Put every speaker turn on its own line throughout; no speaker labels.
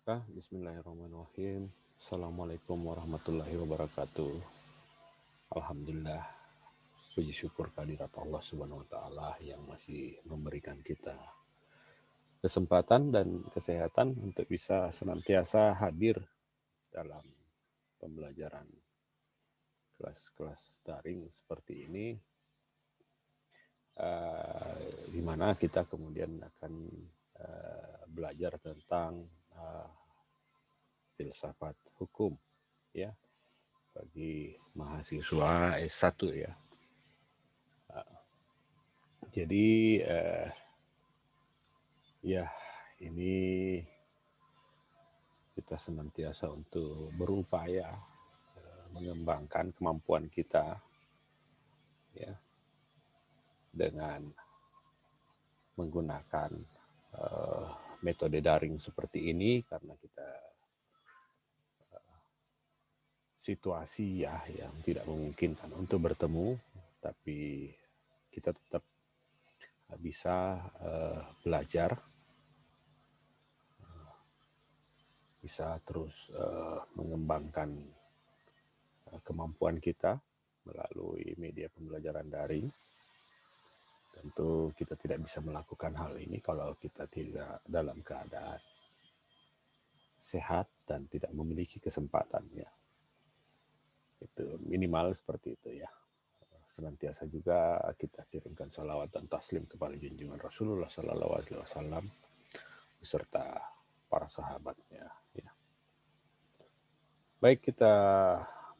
Bismillahirrahmanirrahim. Assalamualaikum warahmatullahi wabarakatuh. Alhamdulillah, puji syukur kehadirat Allah Subhanahu wa taala yang masih memberikan kita kesempatan dan kesehatan untuk bisa senantiasa hadir dalam pembelajaran kelas-kelas daring seperti ini, di mana kita kemudian akan belajar tentang filsafat hukum, ya, bagi mahasiswa S1 ya. Jadi ya, ini kita senantiasa untuk berupaya mengembangkan kemampuan kita ya dengan menggunakan metode daring seperti ini, karena kita situasi ya yang tidak memungkinkan untuk bertemu, tapi kita tetap bisa belajar, bisa terus mengembangkan kemampuan kita melalui media pembelajaran daring. Tentu kita tidak bisa melakukan hal ini kalau kita tidak dalam keadaan sehat dan tidak memiliki kesempatan ya. Itu minimal seperti itu ya. Senantiasa juga kita kirimkan salawat dan taslim kepada junjungan Rasulullah Sallallahu Alaihi Wasallam beserta para sahabatnya. Ya. Baik, kita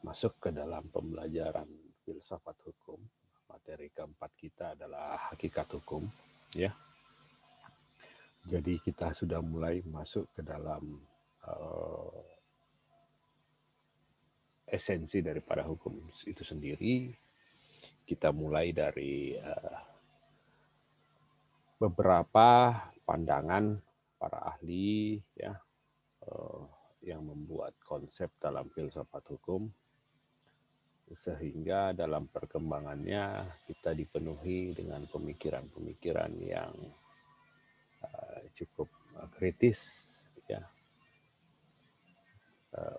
masuk ke dalam pembelajaran filsafat hukum. Materi keempat kita adalah hakikat hukum. Ya. Jadi kita sudah mulai masuk ke dalam esensi daripada hukum itu sendiri. Kita mulai dari beberapa pandangan para ahli ya yang membuat konsep dalam filsafat hukum, sehingga dalam perkembangannya kita dipenuhi dengan pemikiran-pemikiran yang cukup kritis ya,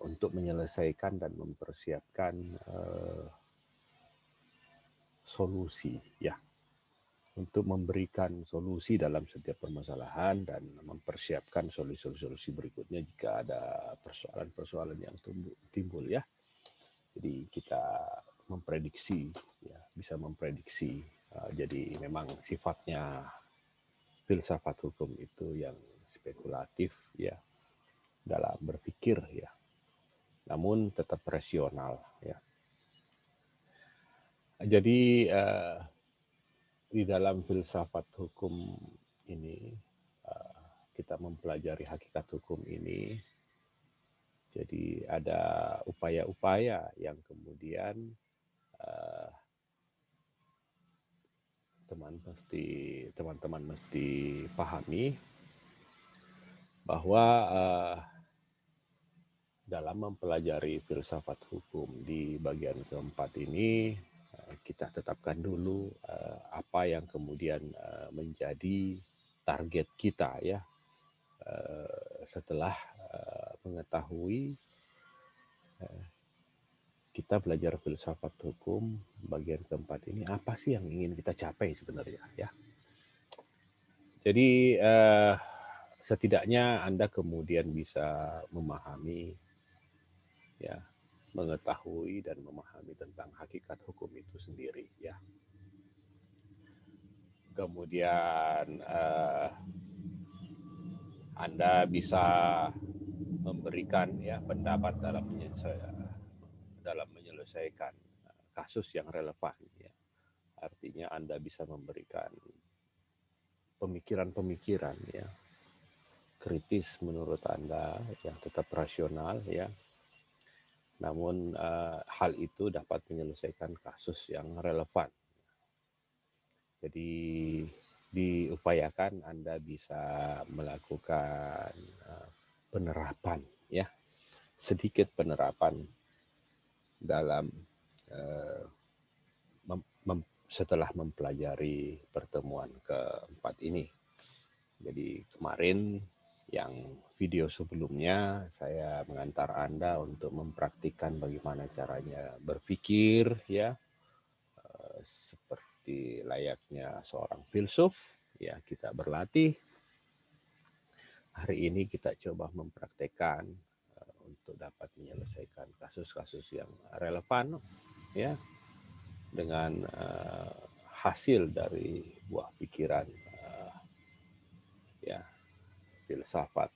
untuk menyelesaikan dan mempersiapkan solusi ya, untuk memberikan solusi dalam setiap permasalahan dan mempersiapkan solusi-solusi berikutnya jika ada persoalan-persoalan yang timbul ya. Jadi kita memprediksi ya, bisa memprediksi. Jadi memang sifatnya filsafat hukum itu yang spekulatif ya, dalam berpikir ya, namun tetap rasional ya. Jadi di dalam filsafat hukum ini kita mempelajari hakikat hukum ini. Jadi ada upaya-upaya yang kemudian teman-teman mesti pahami bahwa dalam mempelajari filsafat hukum di bagian keempat ini, kita tetapkan dulu apa yang kemudian menjadi target kita ya, setelah mengetahui kita belajar filsafat hukum bagian keempat ini, apa sih yang ingin kita capai sebenarnya ya. Jadi setidaknya Anda kemudian bisa memahami ya, mengetahui dan memahami tentang hakikat hukum itu sendiri ya. Kemudian Anda bisa memberikan ya pendapat dalam menyelesaikan kasus yang relevan ya. Artinya Anda bisa memberikan pemikiran-pemikiran ya, kritis menurut Anda yang tetap rasional ya. Namun hal itu dapat menyelesaikan kasus yang relevan. Jadi diupayakan Anda bisa melakukan penerapan ya, sedikit penerapan dalam setelah mempelajari pertemuan keempat ini. Jadi kemarin yang video sebelumnya saya mengantar Anda untuk mempraktikkan bagaimana caranya berpikir ya, seperti layaknya seorang filsuf ya, kita berlatih. Hari ini kita coba mempraktekkan untuk dapat menyelesaikan kasus-kasus yang relevan ya, dengan hasil dari buah pikiran ya, filsafat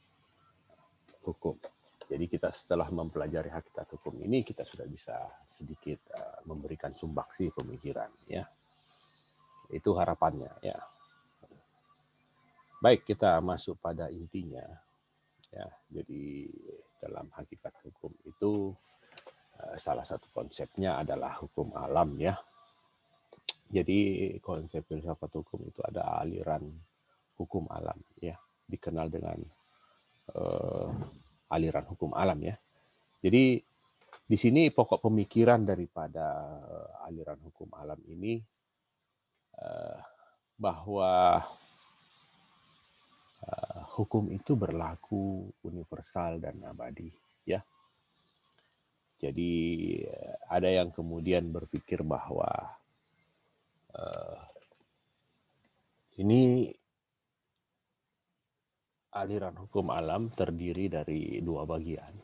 hukum. Jadi kita setelah mempelajari hakikat hukum ini, kita sudah bisa sedikit memberikan sumbaksi pemikiran ya. Itu harapannya ya. Baik, kita masuk pada intinya ya. Jadi dalam hakikat hukum itu salah satu konsepnya adalah hukum alam ya. Jadi konsep filsafat hukum itu ada aliran hukum alam ya, dikenal dengan aliran hukum alam ya. Jadi di sini pokok pemikiran daripada aliran hukum alam ini bahwa hukum itu berlaku universal dan abadi ya. Jadi ada yang kemudian berpikir bahwa ini aliran hukum alam terdiri dari dua bagian.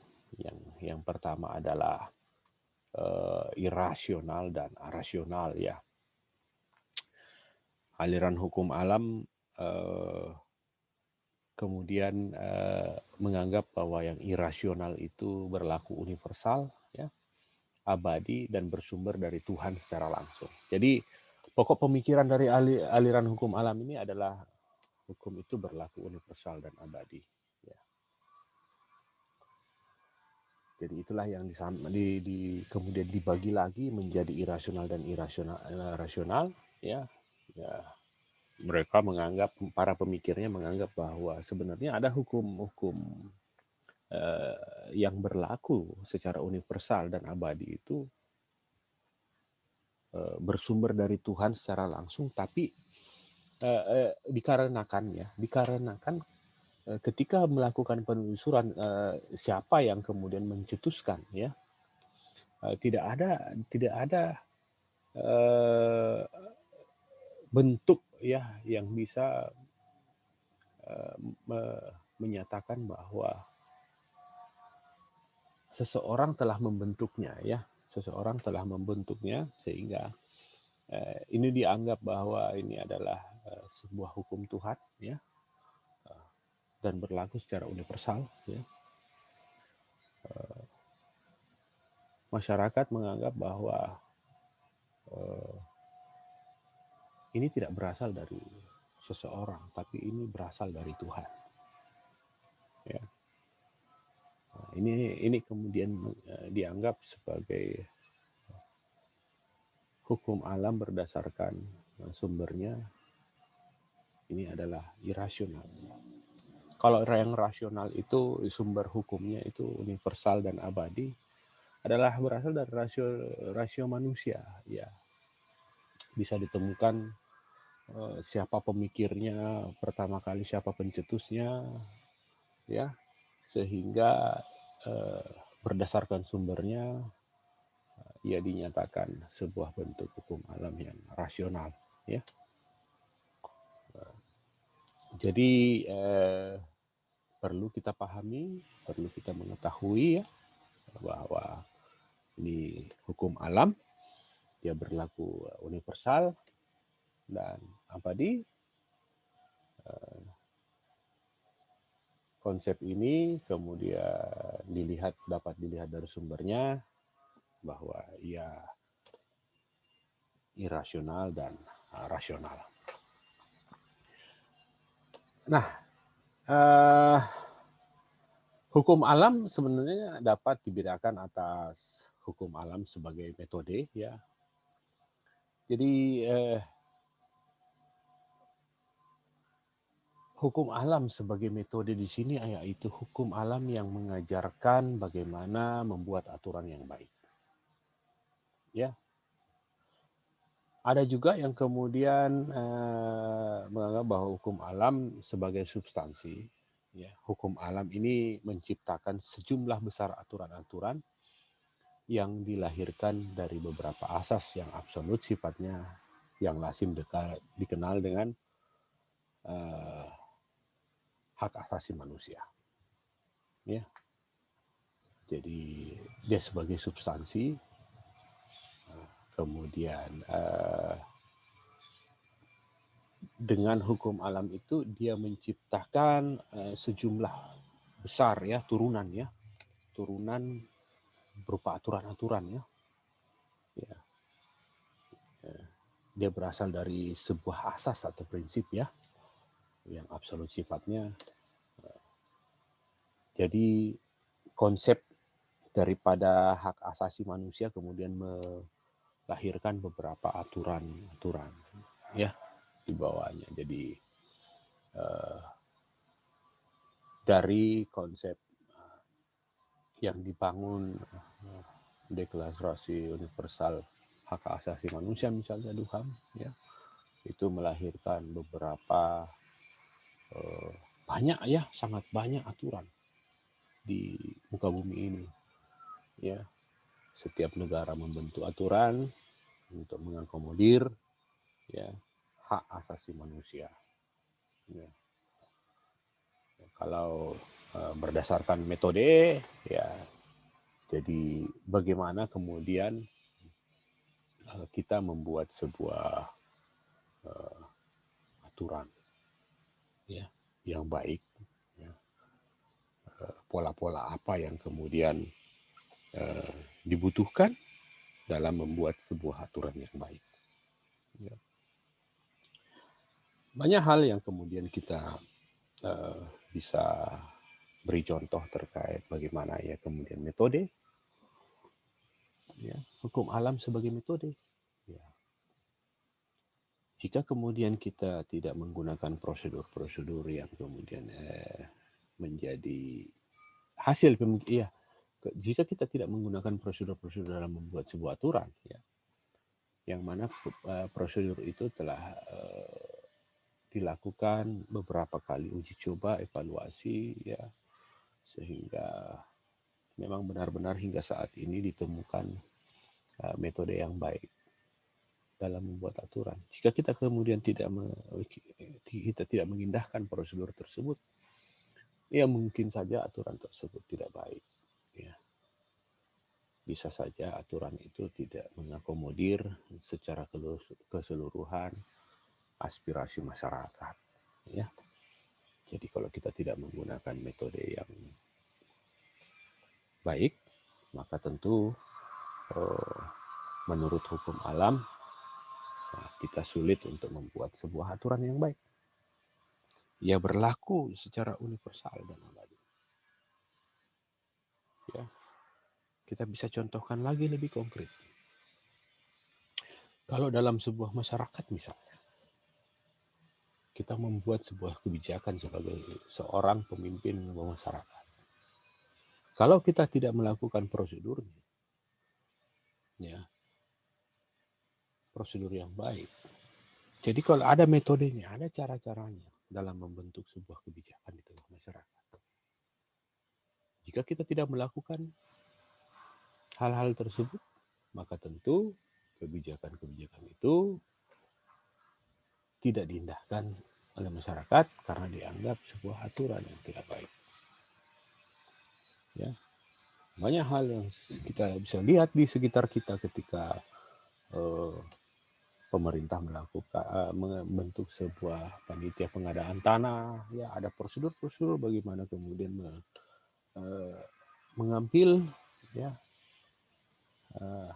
Yang pertama adalah irasional dan arasional ya. Aliran hukum alam kemudian menganggap bahwa yang irasional itu berlaku universal ya, abadi dan bersumber dari Tuhan secara langsung. Jadi pokok pemikiran dari aliran hukum alam ini adalah hukum itu berlaku universal dan abadi ya. Jadi itulah yang kemudian dibagi lagi menjadi irasional dan rasional ya. Ya, mereka menganggap, para pemikirnya menganggap bahwa sebenarnya ada hukum-hukum yang berlaku secara universal dan abadi itu bersumber dari Tuhan secara langsung, tapi dikarenakan ketika melakukan penelusuran siapa yang kemudian mencetuskan ya, tidak ada bentuk ya yang bisa menyatakan bahwa seseorang telah membentuknya ya, seseorang telah membentuknya sehingga ini dianggap bahwa ini adalah sebuah hukum Tuhan ya, dan berlaku secara universal ya. Masyarakat menganggap bahwa ini tidak berasal dari seseorang, tapi ini berasal dari Tuhan ya. Nah, ini kemudian dianggap sebagai hukum alam berdasarkan sumbernya ini adalah irasional. Kalau yang rasional itu sumber hukumnya itu universal dan abadi, adalah berasal dari rasio manusia ya. Bisa ditemukan siapa pemikirnya pertama kali, siapa pencetusnya ya, sehingga berdasarkan sumbernya ia dinyatakan sebuah bentuk hukum alam yang rasional ya. Jadi perlu kita pahami, perlu kita mengetahui ya, bahwa ini hukum alam, dia berlaku universal dan abadi. Konsep ini kemudian dapat dilihat dari sumbernya bahwa ia irasional dan rasional. Nah, hukum alam sebenarnya dapat dibedakan atas hukum alam sebagai metode ya. Jadi hukum alam sebagai metode di sini yaitu hukum alam yang mengajarkan bagaimana membuat aturan yang baik. Ya. Ada juga yang kemudian menganggap bahwa hukum alam sebagai substansi Ya, hukum alam ini menciptakan sejumlah besar aturan-aturan yang dilahirkan dari beberapa asas yang absolut sifatnya, yang lazim dikenal dengan hak asasi manusia. Ya, jadi dia sebagai substansi, kemudian dengan hukum alam itu dia menciptakan sejumlah besar ya turunan berupa aturan-aturan ya. Dia berasal dari sebuah asas atau prinsip ya yang absolut sifatnya. Jadi konsep daripada hak asasi manusia kemudian melahirkan beberapa aturan-aturan ya di bawahnya. Jadi dari konsep yang dibangun Deklarasi Universal Hak Asasi Manusia misalnya DUHAM ya, itu melahirkan beberapa banyak ya, sangat banyak aturan di muka bumi ini ya. Setiap negara membentuk aturan untuk mengakomodir ya hak asasi manusia ya. Kalau berdasarkan metode ya, jadi bagaimana kemudian kita membuat sebuah aturan ya yang baik ya. Pola-pola apa yang kemudian dibutuhkan dalam membuat sebuah aturan yang baik ya. Banyak hal yang kemudian kita bisa beri contoh terkait bagaimana ya kemudian metode ya, hukum alam sebagai metode ya. Jika kemudian kita tidak menggunakan prosedur-prosedur yang kemudian menjadi hasil ya, jika kita tidak menggunakan prosedur-prosedur dalam membuat sebuah aturan ya, yang mana prosedur itu telah dilakukan beberapa kali uji coba, evaluasi ya, sehingga memang benar-benar hingga saat ini ditemukan metode yang baik dalam membuat aturan. Jika kita kemudian tidak mengindahkan prosedur tersebut, ya mungkin saja aturan tersebut tidak baik. Ya. Bisa saja aturan itu tidak mengakomodir secara keseluruhan aspirasi masyarakat. Ya. Jadi kalau kita tidak menggunakan metode yang baik, maka tentu menurut hukum alam kita sulit untuk membuat sebuah aturan yang baik. Ia berlaku secara universal dan abadi. Ya. Kita bisa contohkan lagi lebih konkret. Kalau dalam sebuah masyarakat misalnya, kita membuat sebuah kebijakan sebagai seorang pemimpin masyarakat. Kalau kita tidak melakukan prosedurnya, ya, prosedur yang baik. Jadi kalau ada metodenya, ada cara-caranya dalam membentuk sebuah kebijakan di tengah masyarakat. Jika kita tidak melakukan hal-hal tersebut, maka tentu kebijakan-kebijakan itu tidak diindahkan oleh masyarakat karena dianggap sebuah aturan yang tidak baik. Ya, banyak hal yang kita bisa lihat di sekitar kita ketika pemerintah melakukan membentuk sebuah panitia pengadaan tanah, ya ada prosedur-prosedur bagaimana kemudian mengambil ya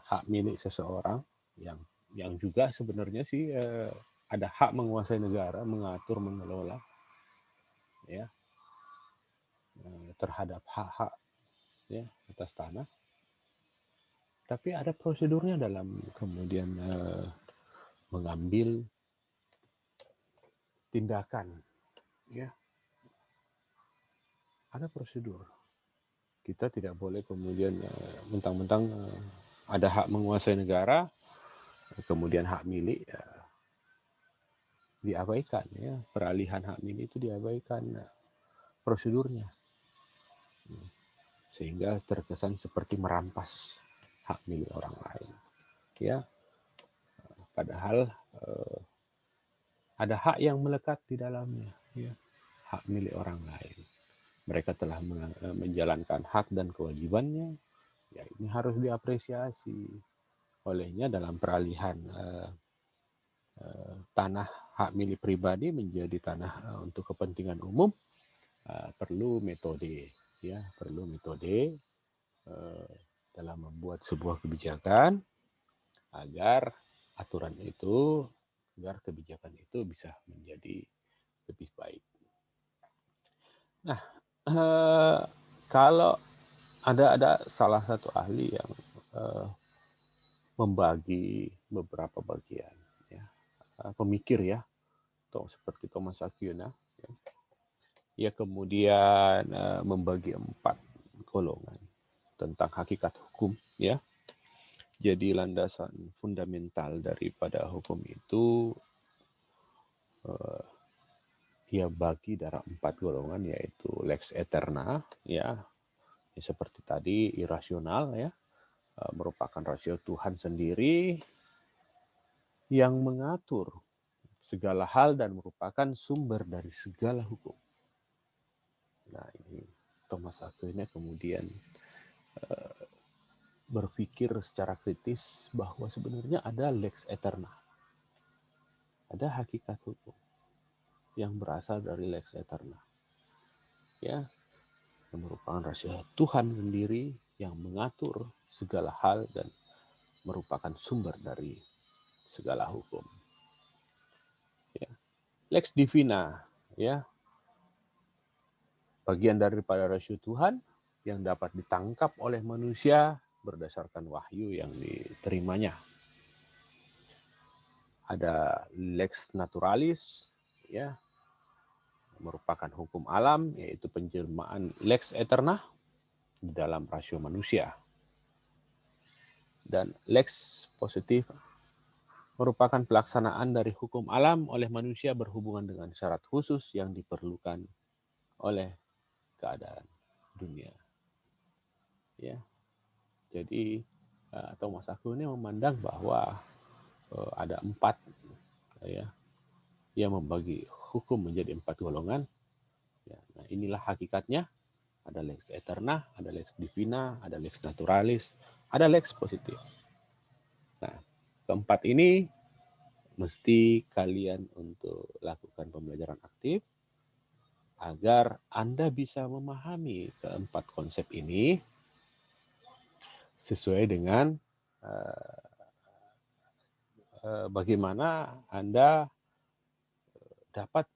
hak milik seseorang yang juga sebenarnya sih ada hak menguasai negara, mengatur, mengelola ya terhadap hak-hak ya atas tanah. Tapi ada prosedurnya dalam kemudian mengambil tindakan ya. Ada prosedur. Kita tidak boleh kemudian mentang-mentang ada hak menguasai negara, kemudian hak milik diabaikan ya, peralihan hak milik itu diabaikan. prosedurnya, sehingga terkesan seperti merampas hak milik orang lain. Ya, padahal ada hak yang melekat di dalamnya, ya, hak milik orang lain. Mereka telah menjalankan hak dan kewajibannya, ya ini harus diapresiasi olehnya dalam peralihan tanah hak milik pribadi menjadi tanah untuk kepentingan umum. Perlu metode, ya, perlu metode dalam membuat sebuah kebijakan agar aturan itu, agar kebijakan itu bisa menjadi lebih baik. Nah, kalau ada salah satu ahli yang membagi beberapa bagian, ya, pemikir ya, seperti Thomas Aquinas, ya. Ia kemudian membagi 4 golongan tentang hakikat hukum, ya. Jadi landasan fundamental daripada hukum itu ia bagi dalam 4 golongan, yaitu lex eterna, ya, seperti tadi irasional, ya, merupakan rasio Tuhan sendiri yang mengatur segala hal dan merupakan sumber dari segala hukum. Nah, ini Thomas Aquinas kemudian berpikir secara kritis bahwa sebenarnya ada lex eterna, ada hakikat hukum yang berasal dari lex eterna, ya, yang merupakan rahasia Tuhan sendiri yang mengatur segala hal dan merupakan sumber dari segala hukum. Ya. Lex divina, ya, bagian daripada rahasia Tuhan yang dapat ditangkap oleh manusia berdasarkan wahyu yang diterimanya. Ada lex naturalis, ya, merupakan hukum alam, yaitu penjelmaan lex eterna di dalam rasio manusia. Dan lex positif merupakan pelaksanaan dari hukum alam oleh manusia berhubungan dengan syarat khusus yang diperlukan oleh keadaan dunia. Ya, jadi Thomas Aquinas memandang bahwa ada 4, ya, yang membagi hukum menjadi 4 golongan. Ya, nah inilah hakikatnya. Ada lex eterna, ada lex divina, ada lex naturalis, ada lex positif. Nah, keempat ini mesti kalian untuk lakukan pembelajaran aktif agar Anda bisa memahami keempat konsep ini sesuai dengan bagaimana Anda dapat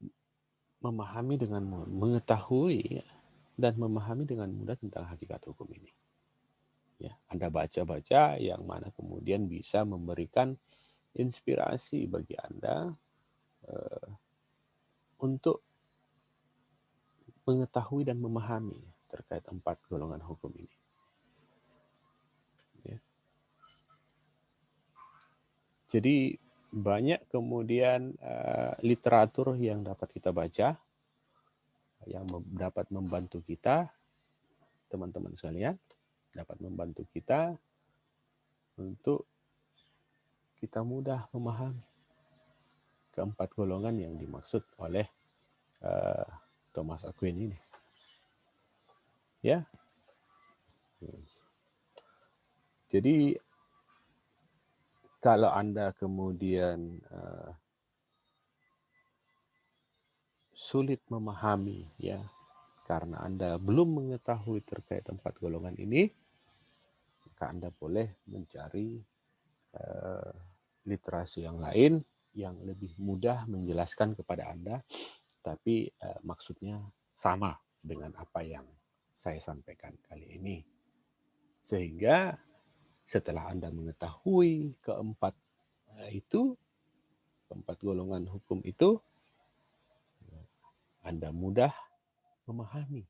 memahami dengan mengetahui dan memahami dengan mudah tentang hakikat hukum ini. Ya, Anda baca-baca yang mana kemudian bisa memberikan inspirasi bagi Anda untuk mengetahui dan memahami terkait 4 golongan hukum ini. Ya. Jadi banyak kemudian literatur yang dapat kita baca, yang dapat membantu kita, teman-teman sekalian, dapat membantu kita untuk kita mudah memahami keempat golongan yang dimaksud oleh Thomas Aquinas ini. Ya. Jadi kalau Anda kemudian sulit memahami, ya, karena Anda belum mengetahui terkait 4 golongan ini, maka Anda boleh mencari literasi yang lain yang lebih mudah menjelaskan kepada Anda, tapi maksudnya sama dengan apa yang saya sampaikan kali ini. Sehingga setelah Anda mengetahui keempat golongan hukum itu, Anda mudah memahami.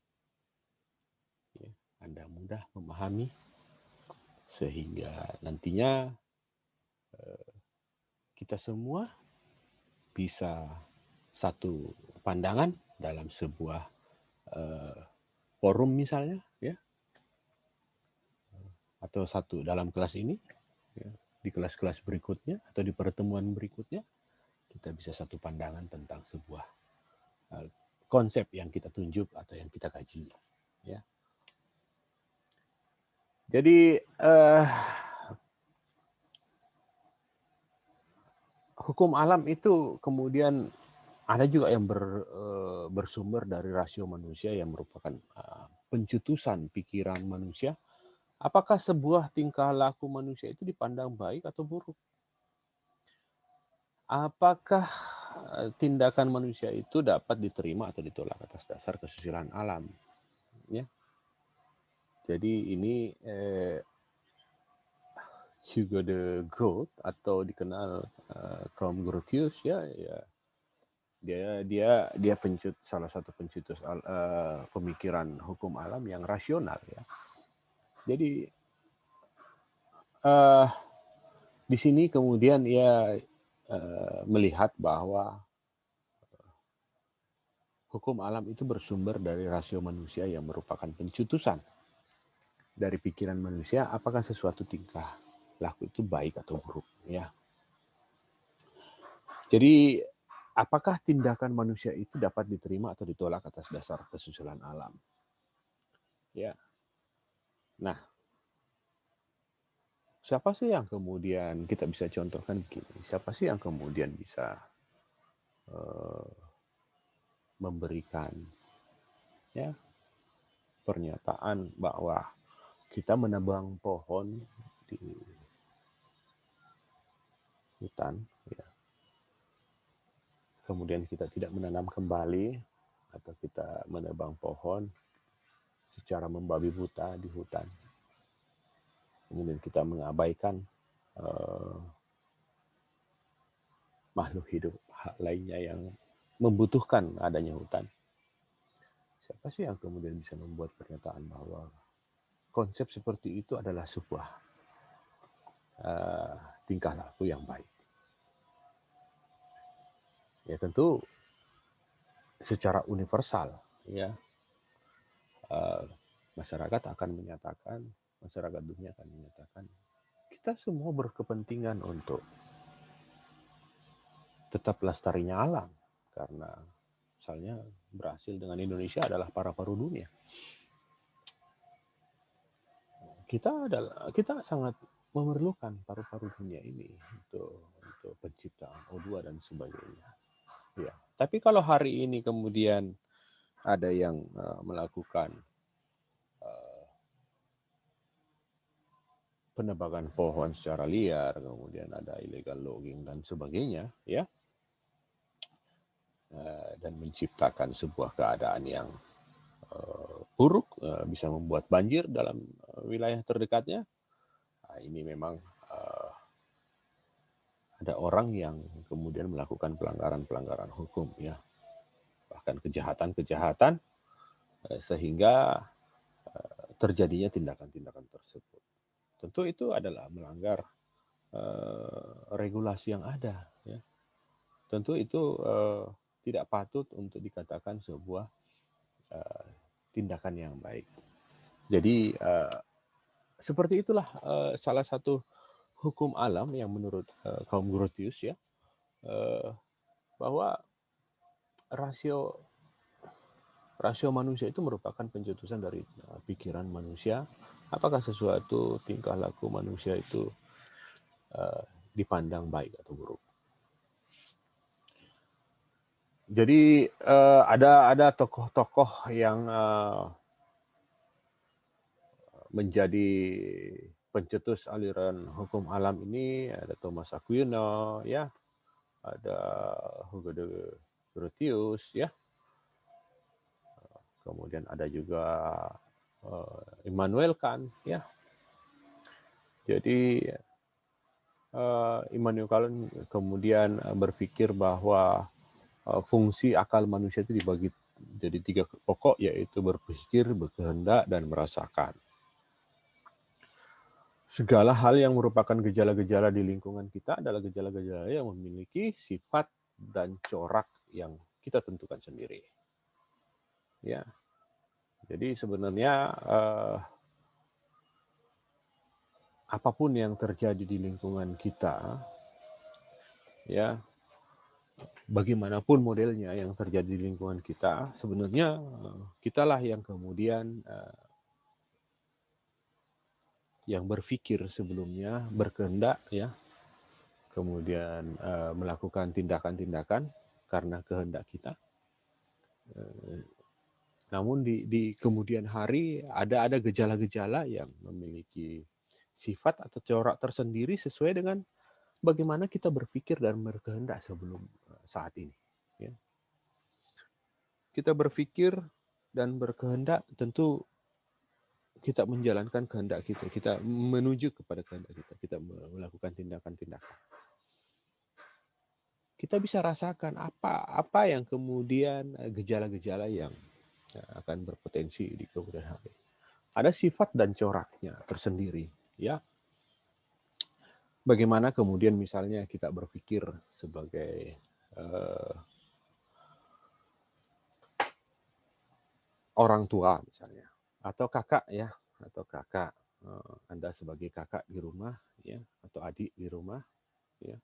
Ya, Anda mudah memahami sehingga nantinya kita semua bisa satu pandangan dalam sebuah forum misalnya, ya, atau satu dalam kelas ini, ya, di kelas-kelas berikutnya atau di pertemuan berikutnya kita bisa satu pandangan tentang sebuah konsep yang kita tunjuk atau yang kita kaji, ya. Jadi hukum alam itu kemudian ada juga yang bersumber dari rasio manusia yang merupakan pencetusan pikiran manusia. Apakah sebuah tingkah laku manusia itu dipandang baik atau buruk? Apakah tindakan manusia itu dapat diterima atau ditolak atas dasar kesusilaan alam? Ya. Jadi ini Hugo de Groot atau dikenal kaum Grotius, ya, dia salah satu pencetus pemikiran hukum alam yang rasional, ya. Jadi di sini kemudian ia melihat bahwa hukum alam itu bersumber dari rasio manusia yang merupakan pencetusan dari pikiran manusia, apakah sesuatu tingkah laku itu baik atau buruk, ya. Jadi apakah tindakan manusia itu dapat diterima atau ditolak atas dasar kesusilaan alam? Ya. Nah, siapa sih yang kemudian kita bisa contohkan begini? Siapa sih yang kemudian bisa memberikan, ya, pernyataan bahwa kita menebang pohon di hutan, ya, kemudian kita tidak menanam kembali, atau kita menebang pohon secara membabi buta di hutan, kemudian kita mengabaikan makhluk hidup lainnya yang membutuhkan adanya hutan. Siapa sih yang kemudian bisa membuat pernyataan bahwa konsep seperti itu adalah sebuah tingkah laku yang baik? Ya tentu secara universal, ya, masyarakat akan menyatakan, masyarakat dunia akan menyatakan, kita semua berkepentingan untuk tetap lestarinya alam, karena misalnya berhasil dengan Indonesia adalah paru-paru dunia. Kita sangat memerlukan paru-paru dunia ini untuk penciptaan O2 dan sebagainya. Ya. Tapi kalau hari ini kemudian ada yang melakukan penebangan pohon secara liar, kemudian ada illegal logging dan sebagainya, ya, dan menciptakan sebuah keadaan yang buruk, bisa membuat banjir dalam wilayah terdekatnya. Nah, ini memang ada orang yang kemudian melakukan pelanggaran-pelanggaran hukum, ya, bahkan kejahatan-kejahatan, sehingga terjadinya tindakan-tindakan tersebut. Tentu itu adalah melanggar regulasi yang ada, ya. Tentu itu tidak patut untuk dikatakan sebuah tindakan yang baik. Jadi seperti itulah salah satu hukum alam yang menurut kaum Grotius, ya, bahwa rasio manusia itu merupakan pencetusan dari pikiran manusia. Apakah sesuatu tingkah laku manusia itu dipandang baik atau buruk? Jadi ada tokoh-tokoh yang menjadi pencetus aliran hukum alam ini. Ada Thomas Aquino, ya, ada Hugo de Grotius, ya, kemudian ada juga Immanuel Kant, ya. Jadi Immanuel Kant kemudian berpikir bahwa fungsi akal manusia itu dibagi jadi 3 pokok, yaitu berpikir, berkehendak, dan merasakan. Segala hal yang merupakan gejala-gejala di lingkungan kita adalah gejala-gejala yang memiliki sifat dan corak yang kita tentukan sendiri. Ya. Jadi sebenarnya apapun yang terjadi di lingkungan kita, ya bagaimanapun modelnya yang terjadi di lingkungan kita, sebenarnya kitalah yang kemudian yang berpikir sebelumnya, berkehendak, ya, kemudian melakukan tindakan-tindakan karena kehendak kita. Namun di kemudian hari ada gejala-gejala yang memiliki sifat atau corak tersendiri sesuai dengan bagaimana kita berpikir dan berkehendak sebelum saat ini. Ya. Kita berpikir dan berkehendak, tentu kita menjalankan kehendak kita menuju kepada kehendak kita melakukan tindakan-tindakan. Kita bisa rasakan apa yang kemudian gejala-gejala yang akan berpotensi di kemudian hari. Ada sifat dan coraknya tersendiri, ya. Bagaimana kemudian misalnya kita berpikir sebagai orang tua misalnya, atau kakak, ya, atau kakak, Anda sebagai kakak di rumah, ya, atau adik di rumah, ya.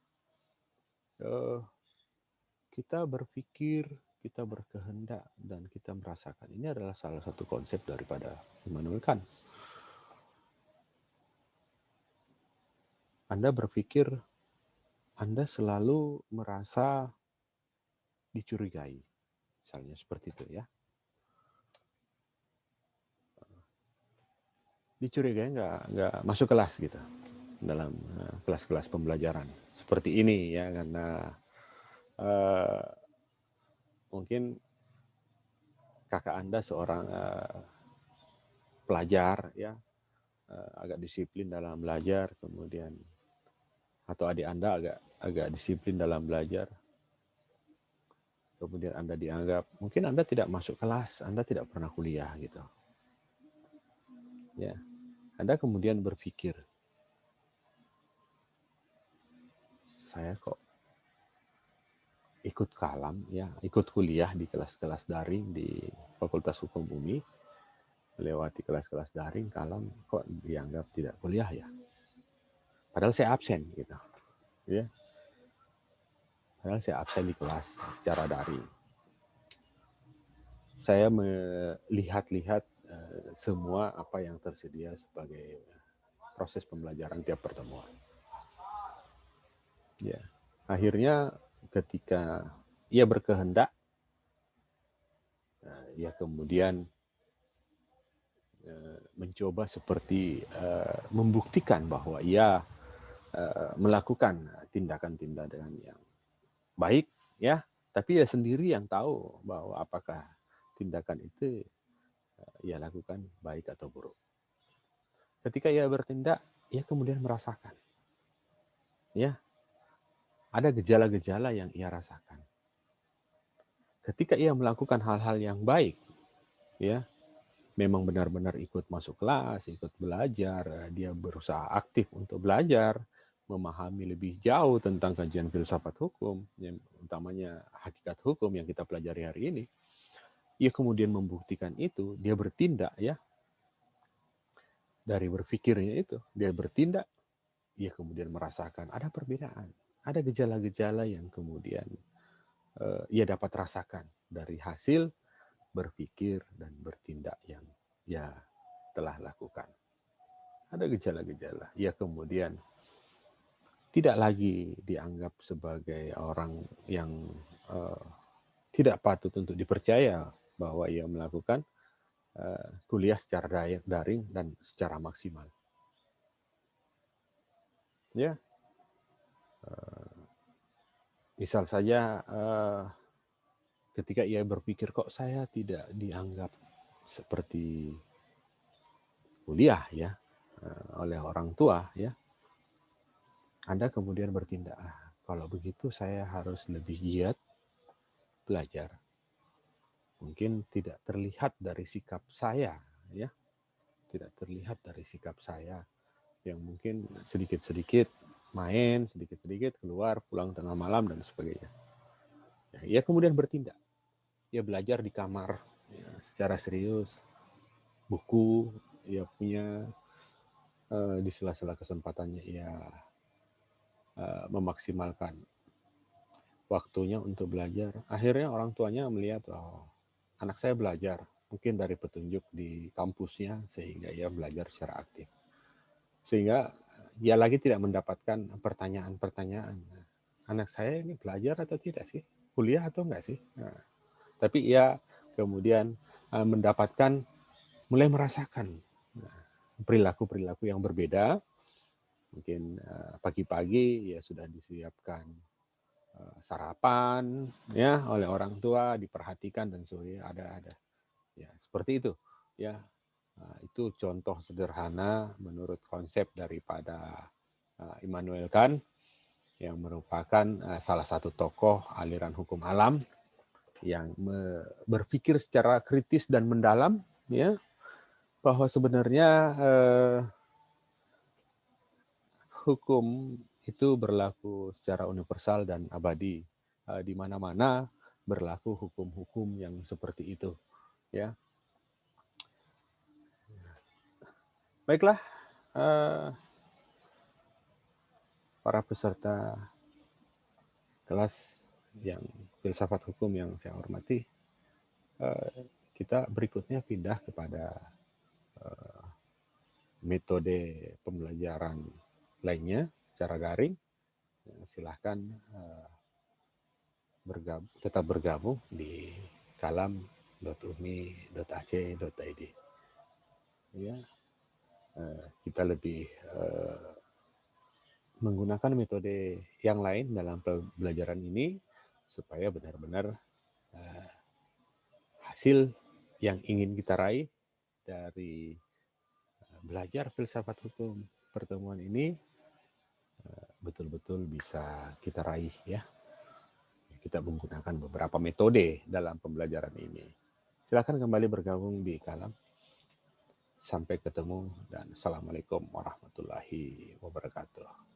Kita berpikir, kita berkehendak, dan kita merasakan. Ini adalah salah satu konsep daripada Immanuel Kant. Anda berpikir, Anda selalu merasa dicurigai, misalnya seperti itu, ya. Dicurigai nggak masuk kelas gitu dalam kelas-kelas pembelajaran seperti ini, ya, karena mungkin kakak Anda seorang pelajar, ya, agak disiplin dalam belajar, kemudian atau adik Anda agak disiplin dalam belajar, kemudian Anda dianggap mungkin Anda tidak masuk kelas, Anda tidak pernah kuliah gitu, ya. Anda kemudian berpikir, saya kok ikut kalam, ya, ikut kuliah di kelas-kelas daring di Fakultas Hukum UMI, melewati kelas-kelas daring kalam, kok dianggap tidak kuliah, ya, padahal saya absen gitu, ya, padahal saya absen di kelas secara daring. Saya melihat-lihat semua apa yang tersedia sebagai proses pembelajaran tiap pertemuan. Ya, akhirnya ketika ia berkehendak, ia kemudian mencoba seperti membuktikan bahwa ia melakukan tindakan-tindakan yang baik, ya, tapi ia sendiri yang tahu bahwa apakah tindakan itu ia lakukan baik atau buruk. Ketika ia bertindak, ia kemudian merasakan, ya, ada gejala-gejala yang ia rasakan. Ketika ia melakukan hal-hal yang baik, ya, memang benar-benar ikut masuk kelas, ikut belajar, dia berusaha aktif untuk belajar, memahami lebih jauh tentang kajian filsafat hukum, yang utamanya hakikat hukum yang kita pelajari hari ini. Ia kemudian membuktikan itu, dia bertindak, ya. Dari berpikirnya itu, dia bertindak, ia kemudian merasakan ada perbedaan, ada gejala-gejala yang kemudian ia dapat rasakan dari hasil berpikir dan bertindak yang ia telah lakukan. Ada gejala-gejala. Ia kemudian tidak lagi dianggap sebagai orang yang tidak patut untuk dipercaya bahwa ia melakukan kuliah secara daring dan secara maksimal. Ya, misal saja ketika ia berpikir, kok saya tidak dianggap seperti kuliah, ya, oleh orang tua, ya. Anda kemudian bertindak, kalau begitu saya harus lebih giat belajar. Mungkin tidak terlihat dari sikap saya, ya, tidak terlihat dari sikap saya yang mungkin sedikit-sedikit main, sedikit-sedikit keluar, pulang tengah malam dan sebagainya. Ya, ia kemudian bertindak. Ia belajar di kamar, ya, secara serius. buku, ia punya di sela-sela kesempatannya ia memaksimalkan waktunya untuk belajar. Akhirnya orang tuanya melihat, oh, anak saya belajar, mungkin dari petunjuk di kampusnya sehingga ia belajar secara aktif. Sehingga ia lagi tidak mendapatkan pertanyaan-pertanyaan. Anak saya ini belajar atau tidak sih? Kuliah atau enggak sih? Nah, tapi ia kemudian mendapatkan, mulai merasakan perilaku-perilaku yang berbeda. Mungkin pagi-pagi ya sudah disiapkan sarapan ya oleh orang tua, diperhatikan dan sebagainya, ada ya seperti itu ya. Itu contoh sederhana menurut konsep daripada Immanuel Kant yang merupakan salah satu tokoh aliran hukum alam yang berpikir secara kritis dan mendalam ya, bahwa sebenarnya hukum itu berlaku secara universal dan abadi. Di mana-mana berlaku hukum-hukum yang seperti itu ya. Baiklah, para peserta kelas yang filsafat hukum yang saya hormati, kita berikutnya pindah kepada metode pembelajaran lainnya secara daring. Silahkan tetap bergabung di kalam.umi.ac.id. Ya, kita lebih menggunakan metode yang lain dalam pembelajaran ini supaya benar-benar hasil yang ingin kita raih dari belajar filsafat hukum pertemuan ini betul-betul bisa kita raih ya. Kita menggunakan beberapa metode dalam pembelajaran ini. Silakan kembali bergabung di Kalam. Sampai ketemu dan Assalamualaikum warahmatullahi wabarakatuh.